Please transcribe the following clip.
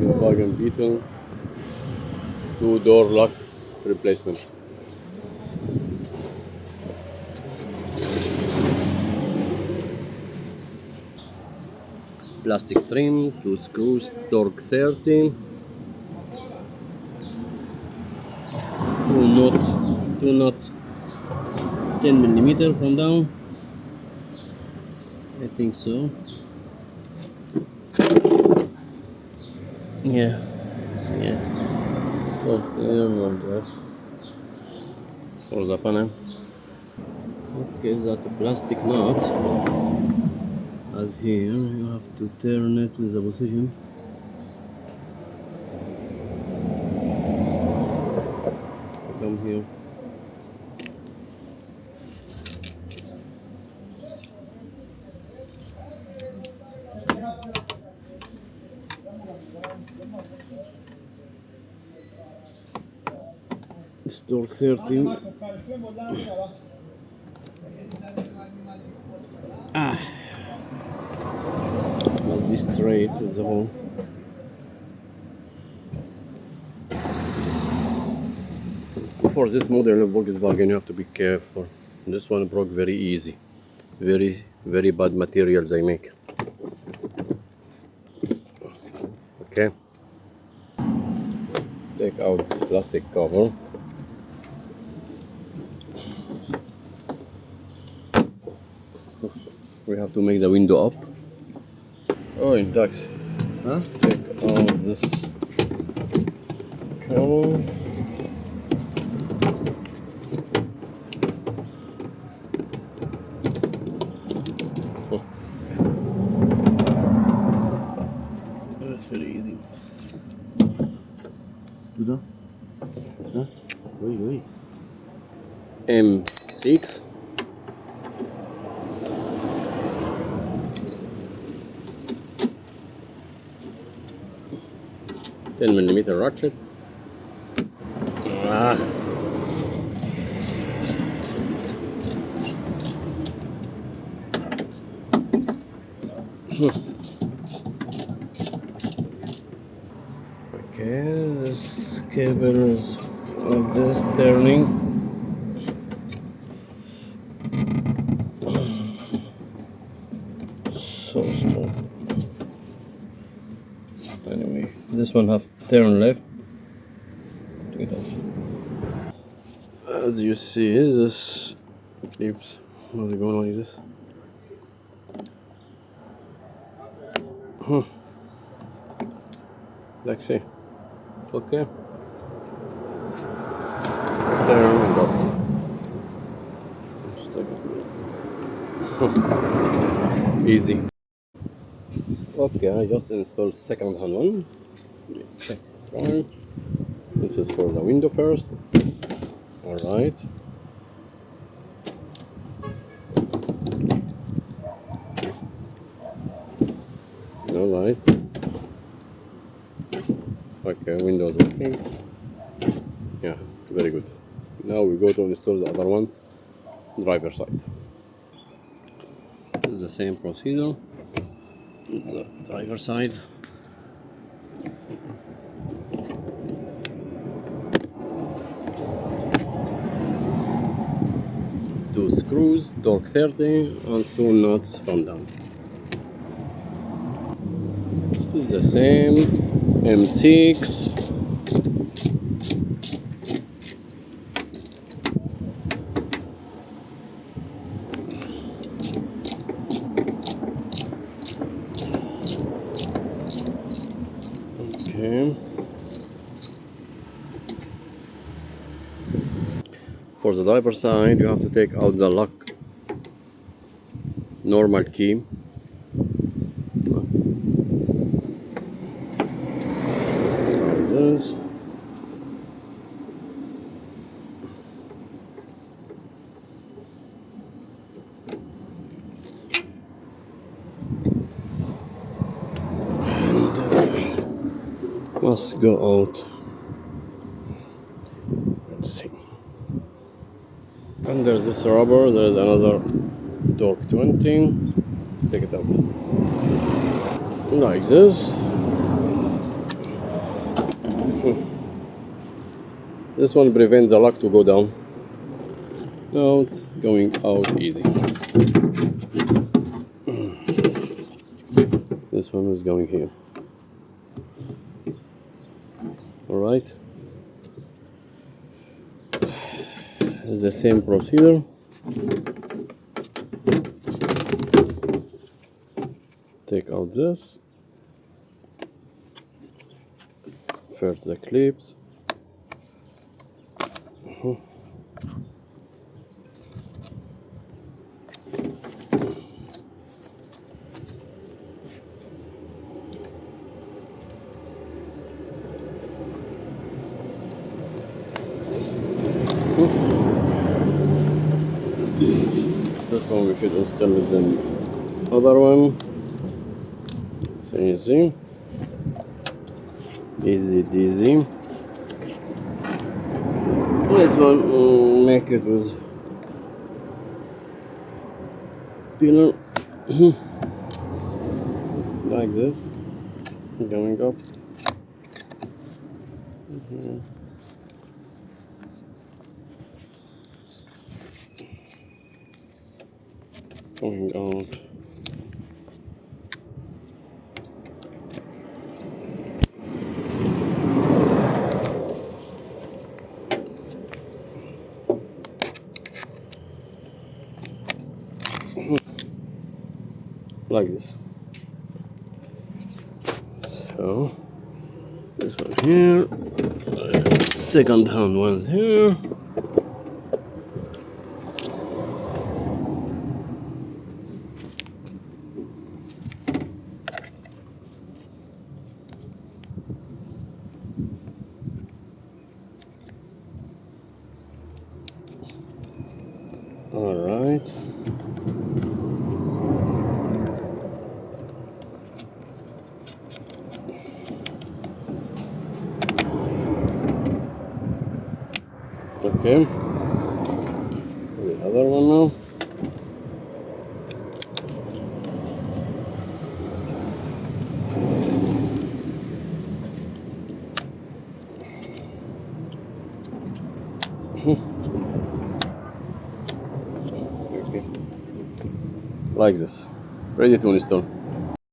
Volkswagen Beetle 2-door lock replacement. Plastic trim, 2 screws, torque 30, 2 knots, 10 mm from down. I think so. Yeah. Oh, I don't know that. For the panel. Okay, that plastic nut. As here, you have to turn it in the position. Come here. It's torque 30. Must be straight with the hole. For this model of Volkswagen, you have to be careful. This one broke very easy. Very bad materials they make. Okay. Take out this plastic cover. We have to make the window up. Oh, in tax. Huh? Take out this cover. That's very easy. Tudo? Hã? Oi. M6. $10 mm ratchet. Okay, this cable is like this, turning. So strong. Anyway, this one have turn left. As you see, this clips. How's it going like this? Like say, okay. Turn and go. Easy. Okay, I just installed second hand one. Check. This is for the window first. Alright. Alright. Okay, windows working. Yeah, very good. Now we go to install the other one, driver side. This is the same procedure. The driver side. Two screws, torque 30, and 2 nuts from down. It's the same M6. Okay. For the driver side, you have to take out the lock normal key. This. And must go out. Let's see. Under this rubber, there is another torque 20. Take it out. Like this. This one prevents the lock to go down. Now it's going out easy. This one is going here. Alright. It's the same procedure. Take out this. First the clips. This one we should install it in the other one. So easy. Easy deasy. This one we'll make it with pillar like this, going up. Going out. Like this. So this one here, second hand one here. All right. Okay. The other one now. Okay. Like this. Ready to install.